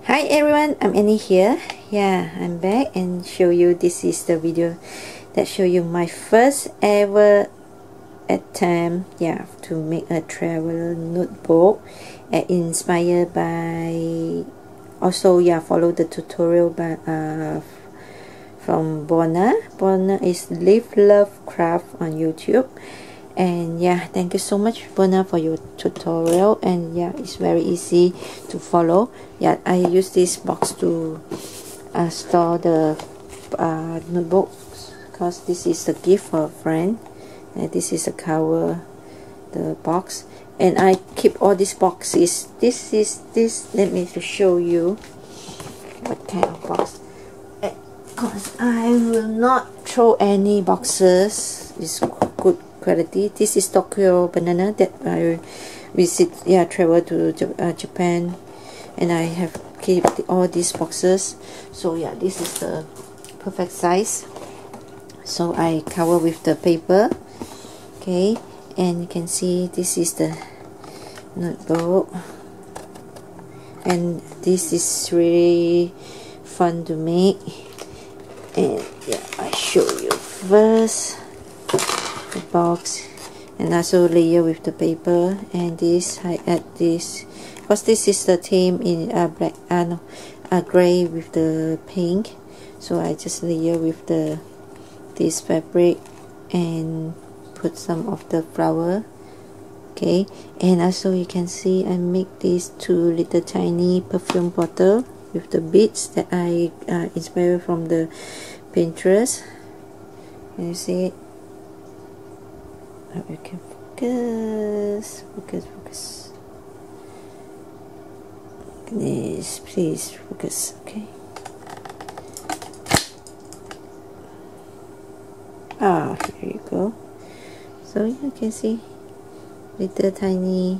Hi everyone, I'm Annie here. Yeah, I'm back and show you, this is the video that show you my first ever attempt to make a travel notebook, inspired by, also follow the tutorial by from Bona. Bona is Live Love Craft on YouTube. And thank you so much, Bona, for your tutorial. And it's very easy to follow. I use this box to store the notebooks, because this is a gift for a friend, and this is a cover, the box. And I keep all these boxes. This let me to show you what kind of box, because I will not throw any boxes. It's good quality. This is Tokyo banana that I travel to Japan, and I have kept all these boxes. So this is the perfect size. So I cover with the paper, okay, and you can see this is the notebook, and this is really fun to make. And I show you first the box, and also layer with the paper. And this, I add this because this is the theme in black, gray with the pink. So I just layer with this fabric and put some of the flower, okay. And also you can see I make these two little tiny perfume bottle with the beads that I inspired from the Pinterest. Can you see it? We can focus. Please focus, okay. Here you go. So you can see little tiny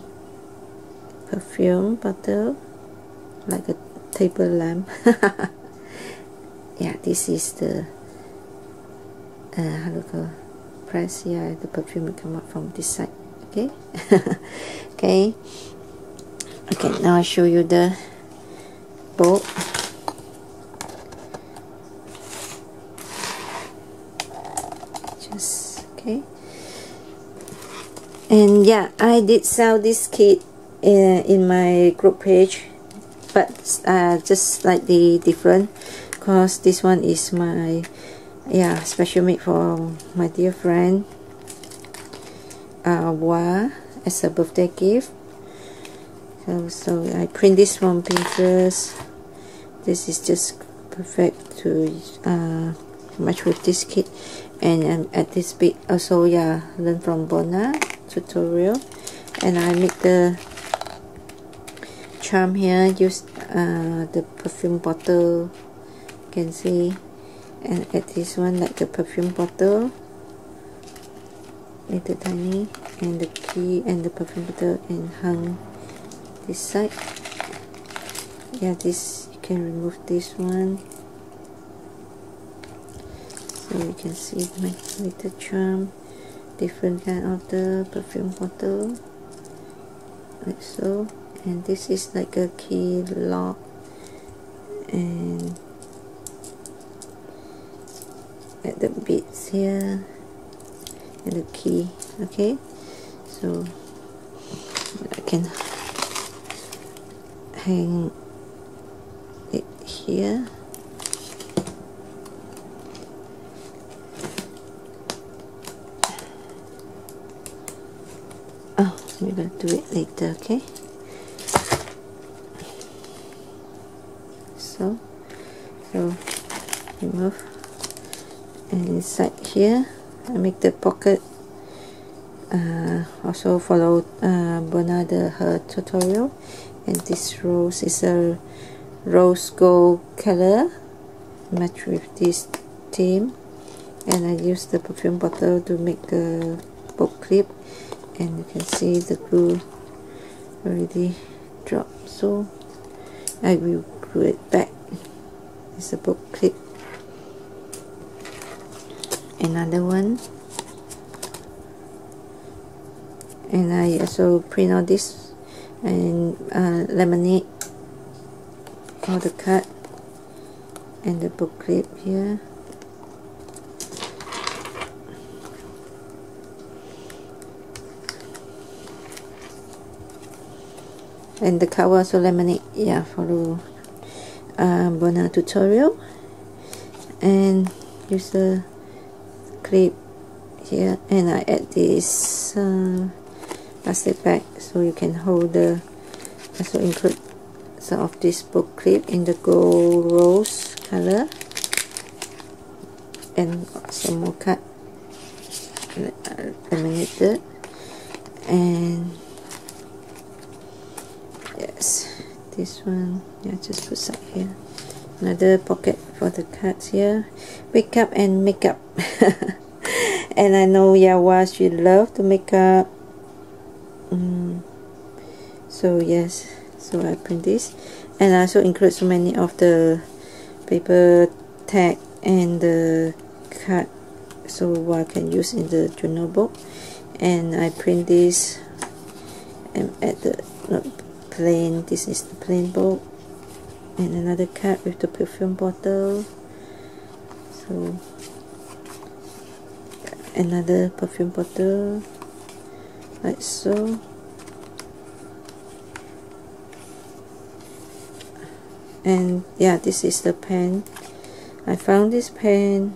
perfume bottle, like a table lamp. This is the how to go press here, the perfume will come up from this side, okay. okay, now I show you the book. Okay, and I did sell this kit in my group page, but just slightly different, because this one is my special made for my dear friend as a birthday gift. So I print this from Pinterest. This is just perfect to match with this kit. And at this bit also learn from Bona tutorial. And I make the charm here, use the perfume bottle, you can see, and add this one like the perfume bottle, little tiny, and the key and the perfume bottle, and hung this side. This you can remove this one, so you can see my little charm, different kind of the perfume bottle, like so. And this is like a key lock, and at the beads here, and the key, okay. So I can hang it here. We're going to do it later, okay. So remove, and inside here I make the pocket. Also follow Bona her tutorial. And this rose is a rose gold color, match with this theme. And I use the perfume bottle to make the book clip, and you can see the glue already dropped, so I will glue it back. It's a book clip. Another one, and I also print out this and laminate all the card and the booklet here. And the cover also laminate, yeah, follow Bona tutorial, and use the clip here, and I add this plastic bag so you can hold the, also include some of this book clip in the gold rose color, and some more cut laminated, and yes, this one, yeah, just put some here. Another pocket for the cards here. Wake up and makeup. And I know Yawa, she love to make up. So yes, so I print this, and I also include so many of the paper tag and the card, so I can use in the journal book. And I print this and add the plain. This is the plain book, and another card with the perfume bottle. So another perfume bottle, like so. And yeah, this is the pen. I found this pen.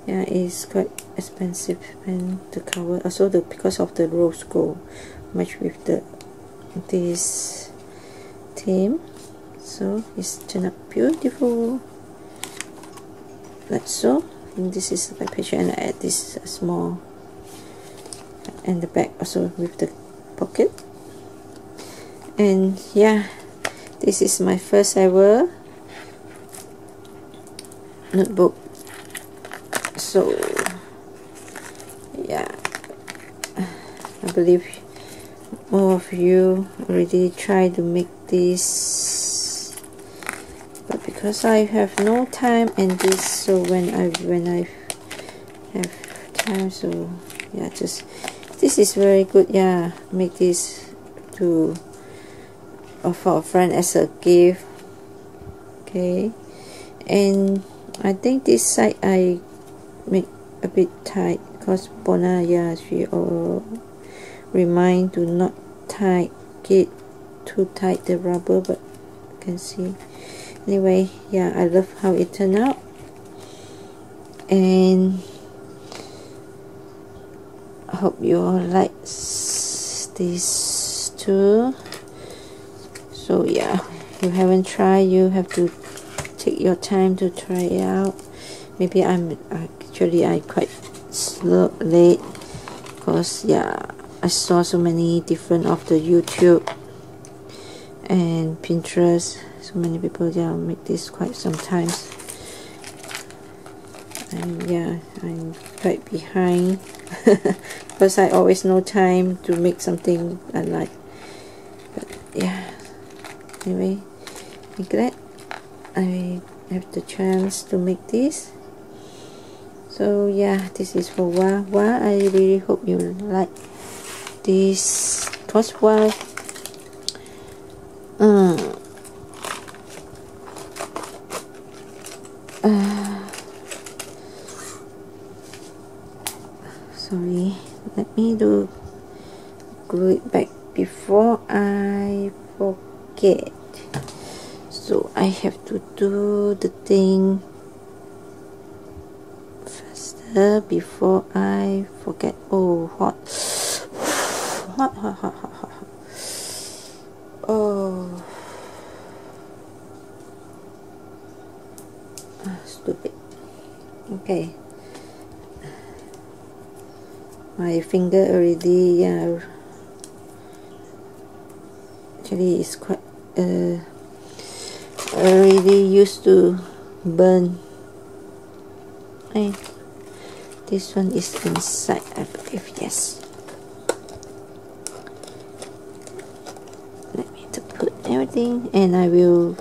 Yeah, it's quite expensive pen to cover. Also, because of the rose gold match with this theme, so it's turned out beautiful, like so. And this is the back picture, and I add this small, and the back also with the pocket. And yeah, this is my first ever notebook. So yeah, I believe more of you already tried to make this, but because I have no time and this, so when I have time, so yeah, just this is very good. Yeah, make this to for a friend as a gift. Okay, and I think this side I make a bit tight because Bona, yeah, she remind to not tie it too tight, the rubber, but you can see. Anyway, yeah, I love how it turned out, and I hope you all like this too. So yeah, if you haven't tried, you have to take your time to try it out. Maybe I quite late, because yeah, I saw so many different of the YouTube and Pinterest. So many people, yeah, make this quite sometimes, and yeah, I'm quite behind because I always no time to make something I like. But yeah, anyway, I'm glad I have the chance to make this. So yeah, this is for Wa. I really hope you like this, because sorry, let me glue it back before I forget. So I have to do the thing faster before I forget. Oh, hot. Oh, stupid. Okay, my finger already, yeah, actually it's quite already used to burn. Hey, this one is inside, I believe. Yes, let me to put everything, and I will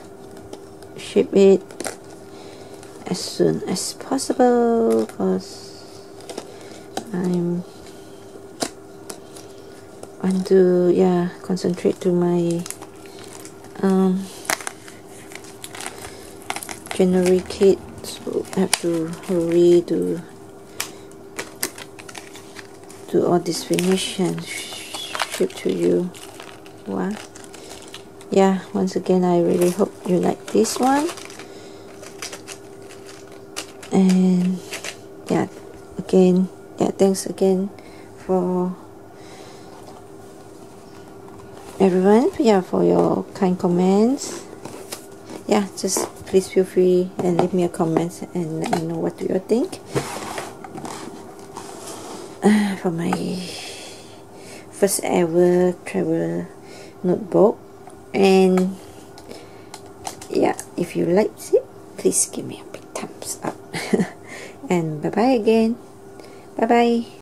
ship it as soon as possible, because I'm want to, yeah, concentrate to my January kit, so I have to hurry to do all this finish and ship to you. Wow. Yeah, once again, I really hope you like this one. And yeah, again, yeah, thanks again for everyone, yeah, for your kind comments. Yeah, just please feel free and leave me a comment and let me know what do you think for my first ever travel notebook. And yeah, if you liked it, please give me a big thumbs up. And bye bye again. Bye bye.